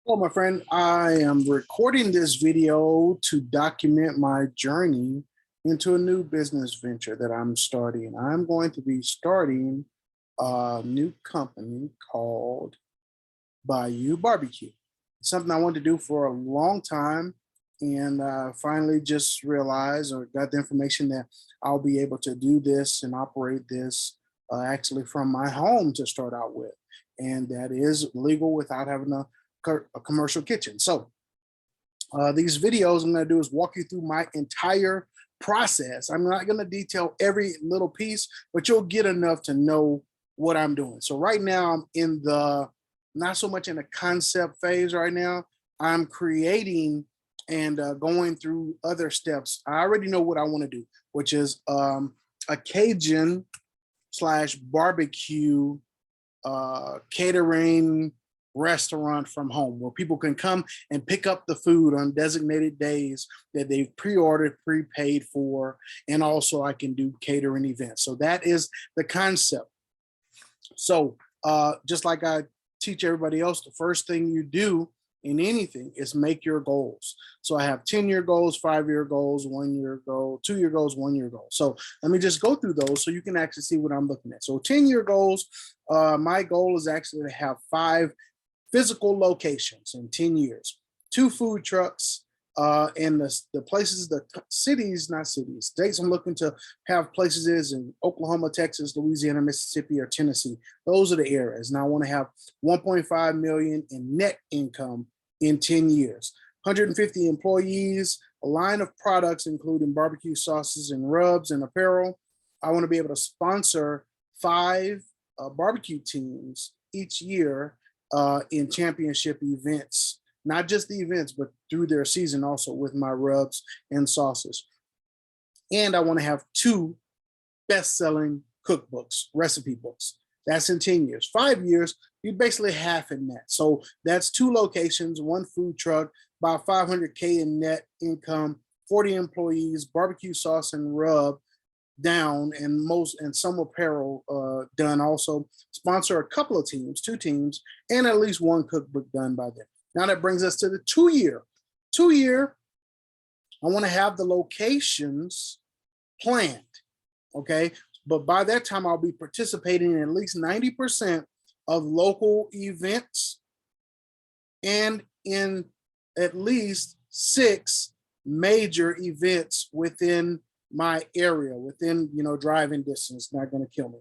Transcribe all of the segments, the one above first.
Hello, my friend. I am recording this video to document my journey into a new business venture that I'm starting. I'm going to be starting a new company called Bayou BBQ. It's something I wanted to do for a long time, and finally just realized or got the information that I'll be able to do this and operate this actually from my home to start out with. And that is legal without having a commercial kitchen. So these videos I'm going to do is walk you through my entire process. I'm not going to detail every little piece, but you'll get enough to know what I'm doing. So right now I'm in the not so much in the concept phase right now. I'm creating and going through other steps. I already know what I want to do, which is a Cajun slash barbecue catering restaurant from home where people can come and pick up the food on designated days that they've pre-ordered, prepaid for, and also I can do catering events. So that is the concept. So just like I teach everybody else, the first thing you do in anything is make your goals. So I have 10-year goals, 5-year goals, 1-year goal, 2-year goals, 1-year goals. So let me just go through those so you can actually see what I'm looking at. So 10-year goals, my goal is actually to have 5 physical locations in 10 years, 2 food trucks, and the places, the cities, not cities, states I'm looking to have places is in Oklahoma, Texas, Louisiana, Mississippi, or Tennessee. Those are the areas. And I want to have 1.5 million in net income in 10 years, 150 employees, a line of products, including barbecue sauces and rubs and apparel. I want to be able to sponsor 5 barbecue teams each year in championship events, not just the events, but through their season also with my rubs and sauces. And I want to have 2 best-selling cookbooks, recipe books. That's in 10 years. 5 years, you basically half in that. So that's 2 locations, 1 food truck, about 500K in net income, 40 employees, barbecue sauce and rub down, and some apparel done also. Sponsor a couple of teams, 2 teams, and at least 1 cookbook done by them. Now that brings us to the 2-year. 2-year, I want to have the locations planned, okay? But by that time, I'll be participating in at least 90% of local events and in at least 6 major events within my area, within driving distance. Not going to kill me.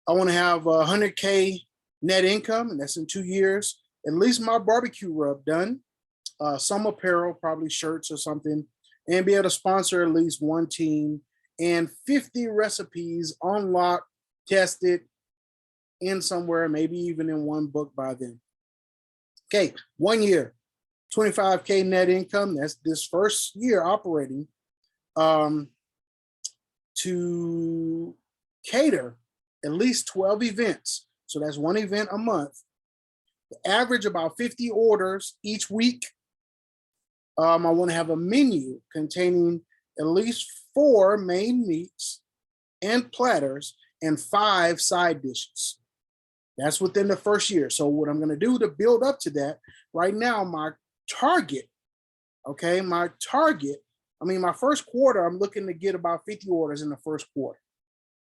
I want to have 100K net income, and that's in 2 years. At least my barbecue rub done, some apparel, probably shirts or something, and be able to sponsor at least 1 team and 50 recipes unlocked, tested in somewhere, maybe even in 1 book by then. Okay, 1 year, 25K net income. That's this first year operating to cater at least 12 events. So that's 1 event a month. Average about 50 orders each week. I want to have a menu containing at least 4 main meats and platters and 5 side dishes. That's within the first year. So what I'm going to do to build up to that, right now, my target, okay, my first quarter, I'm looking to get about 50 orders in the first quarter.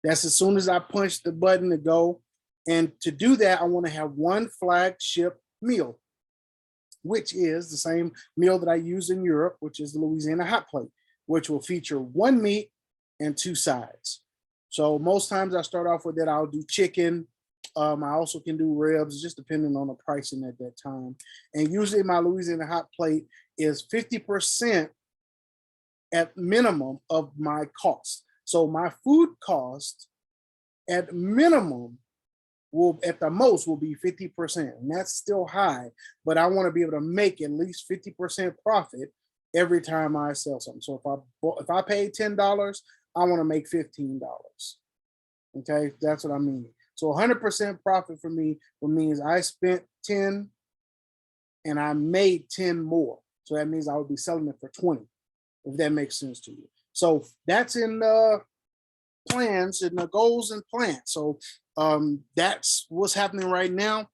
That's as soon as I punch the button to go. And to do that, I want to have 1 flagship meal, which is the same meal that I use in Europe, which is the Louisiana hot plate, which will feature 1 meat and 2 sides. So most times I start off with that. I'll do chicken. I also can do ribs, just depending on the pricing at that time. And usually my Louisiana hot plate is 50% at minimum of my cost. So my food cost at minimum will, at the most, will be 50%. And that's still high, but I want to be able to make at least 50% profit every time I sell something. So if I pay $10, I want to make $15. Okay, that's what I mean. So 100% profit for me means I spent 10 and I made 10 more. So that means I would be selling it for 20, if that makes sense to you. So that's in the plans and the goals and plans. So that's what's happening right now.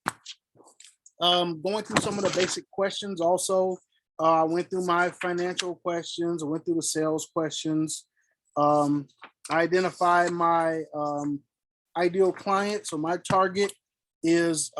Going through some of the basic questions also. I went through my financial questions. I went through the sales questions. Um, I identified my ideal client. So my target is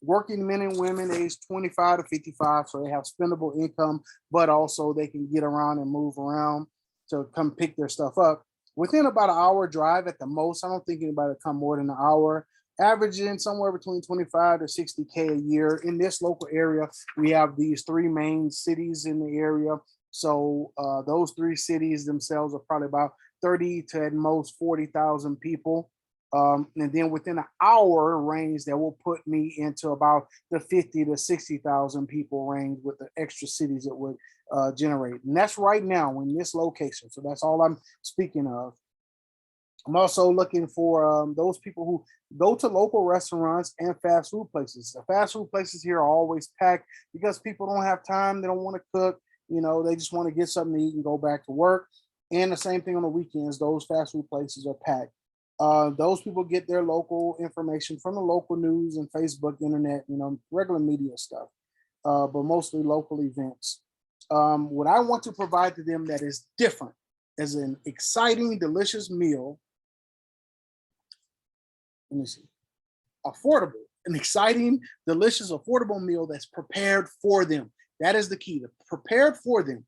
working men and women aged 25 to 55. So they have spendable income, but also they can get around and move around to come pick their stuff up. Within about an hour drive at the most. I don't think anybody come more than an hour. Averaging somewhere between 25 to 60K a year. In this local area, we have these three main cities in the area. So those three cities themselves are probably about 30 to at most 40,000 people. And then within an hour range, that will put me into about the 50 to 60,000 people range with the extra cities that would generate. And that's right now in this location. So that's all I'm speaking of. I'm also looking for those people who go to local restaurants and fast food places. The fast food places here are always packed because people don't have time. They don't want to cook. You know, they just want to get something to eat and go back to work. And the same thing on the weekends. Those fast food places are packed. Those people get their local information from the local news and Facebook, internet, you know, regular media stuff, but mostly local events. What I want to provide to them that is different is an exciting, delicious meal. Let me see. Affordable, an exciting, delicious, affordable meal that's prepared for them. That is the key, prepared for them.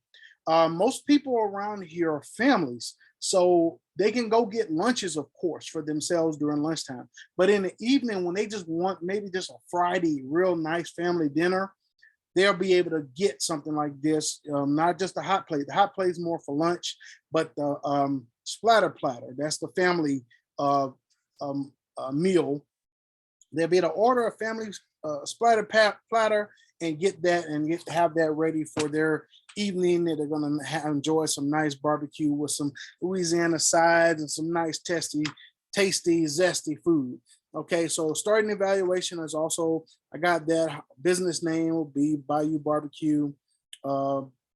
Most people around here are families, so they can go get lunches, of course, for themselves during lunchtime. But in the evening, when they just want maybe just a Friday, real nice family dinner, they'll be able to get something like this. Not just the hot plate. The hot plate is more for lunch, but the splatter platter, that's the family meal. They'll be able to order a family splatter platter and get that and have that ready for their evening. That they're going to enjoy some nice barbecue with some Louisiana sides and some nice tasty, zesty food. Okay, so starting evaluation is also, I got that. Business name will be Bayou BBQ.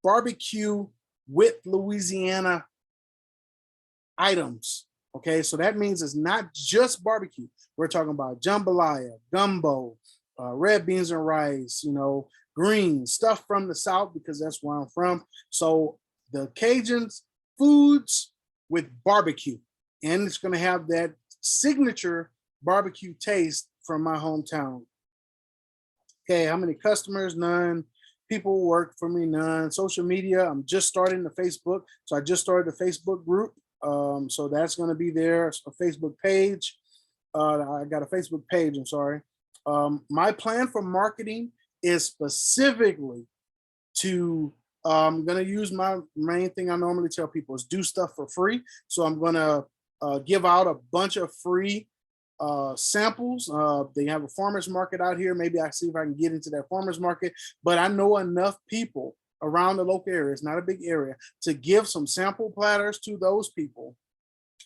Barbecue with Louisiana items. Okay, so that means it's not just barbecue. We're talking about jambalaya, gumbo, red beans and rice, you know, greens, stuff from the South because that's where I'm from. So the Cajuns foods with barbecue, and it's going to have that signature barbecue taste from my hometown. Okay, how many customers? None. People work for me? None. Social media, I'm just starting the Facebook. So I just started the Facebook group. So that's going to be there. It's a Facebook page. I got a Facebook page, I'm sorry. My plan for marketing is specifically to, I'm going to use my main thing I normally tell people is do stuff for free. So I'm going to give out a bunch of free samples. They have a farmers market out here. Maybe I see if I can get into that farmers market, but I know enough people around the local area, it's not a big area, to give some sample platters to those people.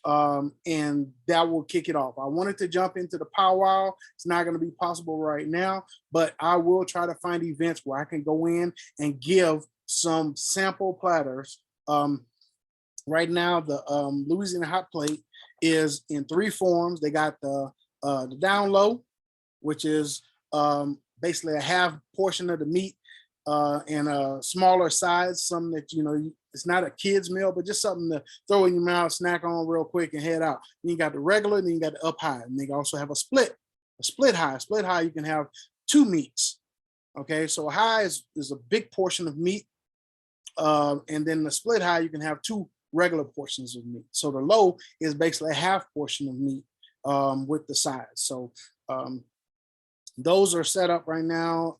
And that will kick it off. I wanted to jump into the powwow. It's not going to be possible right now, but I will try to find events where I can go in and give some sample platters. Right now, the Louisiana hot plate is in three forms. They got the down low, which is basically a half portion of the meat and a smaller size, something that, you know, it's not a kid's meal, but just something to throw in your mouth, snack on real quick and head out. Then you got the regular, and then you got the up high. And they also have a split high. Split high, you can have two meats. Okay, so high is a big portion of meat. And then the split high, you can have two regular portions of meat. So the low is basically a half portion of meat with the size. So those are set up right now.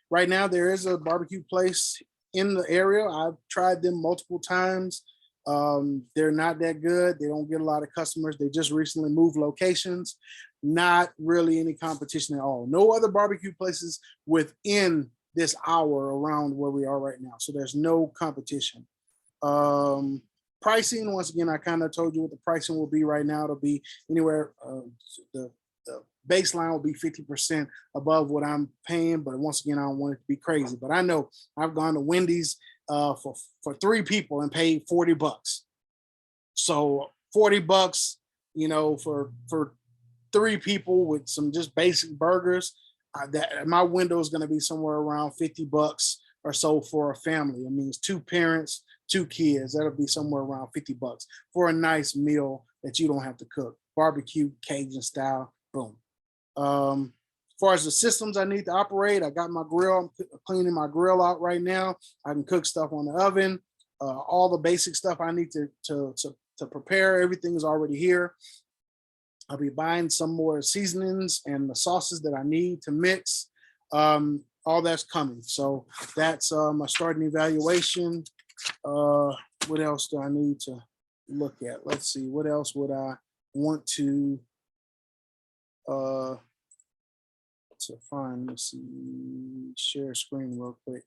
Right now, there is a barbecue place in the area. I've tried them multiple times. They're not that good. They don't get a lot of customers. They just recently moved locations. Not really any competition at all. No other barbecue places within this hour around where we are right now. So there's no competition. Pricing, once again, I kind of told you what the pricing will be right now. It'll be anywhere, the baseline will be 50% above what I'm paying. But once again, I don't want it to be crazy. But I know I've gone to Wendy's for three people and paid $40. So $40, you know, for three people with some just basic burgers, that my window is going to be somewhere around $50 or so for a family. It means two parents, two kids. That'll be somewhere around $50 for a nice meal that you don't have to cook. Barbecue, Cajun style, boom. As far as the systems I need to operate, I got my grill. I'm cleaning my grill out right now. I can cook stuff on the oven. All the basic stuff I need to prepare, everything is already here. I'll be buying some more seasonings and the sauces that I need to mix. All that's coming. So that's my starting evaluation. What else do I need to look at? Let's see. What else would I want to find? Let's see. Share screen real quick.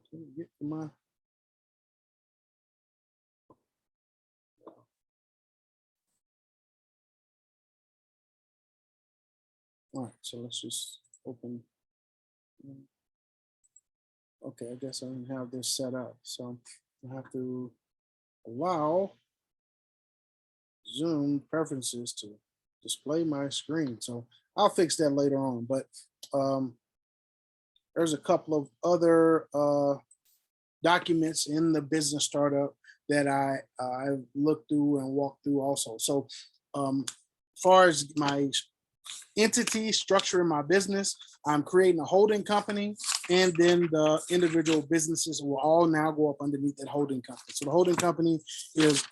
Can I get to my all right, so let's just open. Okay, I guess I didn't have this set up. So I have to allow Zoom preferences to display my screen. So I'll fix that later on. But there's a couple of other documents in the business startup that I looked through and walked through also. So as far as my entity structure in my business, I'm creating a holding company, and then the individual businesses will all now go up underneath that holding company. So the holding company is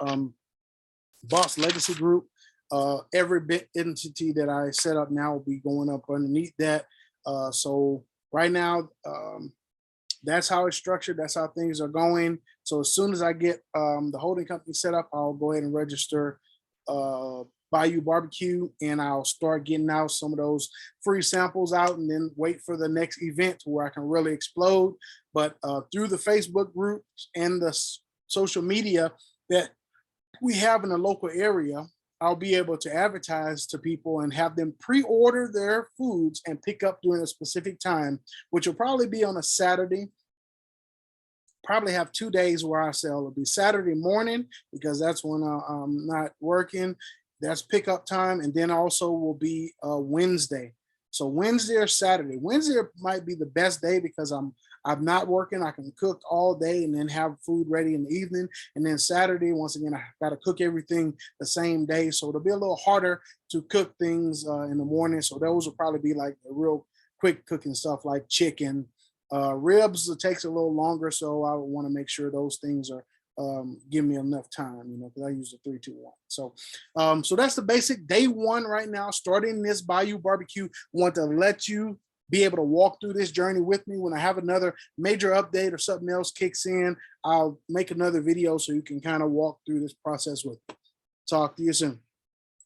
Boss Legacy Group. Every bit entity that I set up now will be going up underneath that. So right now, that's how it's structured. That's how things are going. So as soon as I get the holding company set up, I'll go ahead and register Bayou BBQ, and I'll start getting out some of those free samples out, and then wait for the next event where I can really explode. But through the Facebook groups and the social media that we have in the local area, I'll be able to advertise to people and have them pre-order their foods and pick up during a specific time, which will probably be on a Saturday. Probably have 2 days where I sell. It'll be Saturday morning because that's when I'm not working. That's pickup time, and then also will be Wednesday. So Wednesday or Saturday. Wednesday might be the best day because I'm not working. I can cook all day and then have food ready in the evening. And then Saturday, once again, I got to cook everything the same day. So it'll be a little harder to cook things in the morning. So those will probably be like the real quick cooking stuff like chicken. Ribs, it takes a little longer. So I would want to make sure those things are give me enough time, because I use the 3-2-1. So so that's the basic day one right now, starting this Bayou BBQ. Want to let you be able to walk through this journey with me. When I have another major update or something else kicks in, I'll make another video so you can kind of walk through this process with me. Talk to you soon.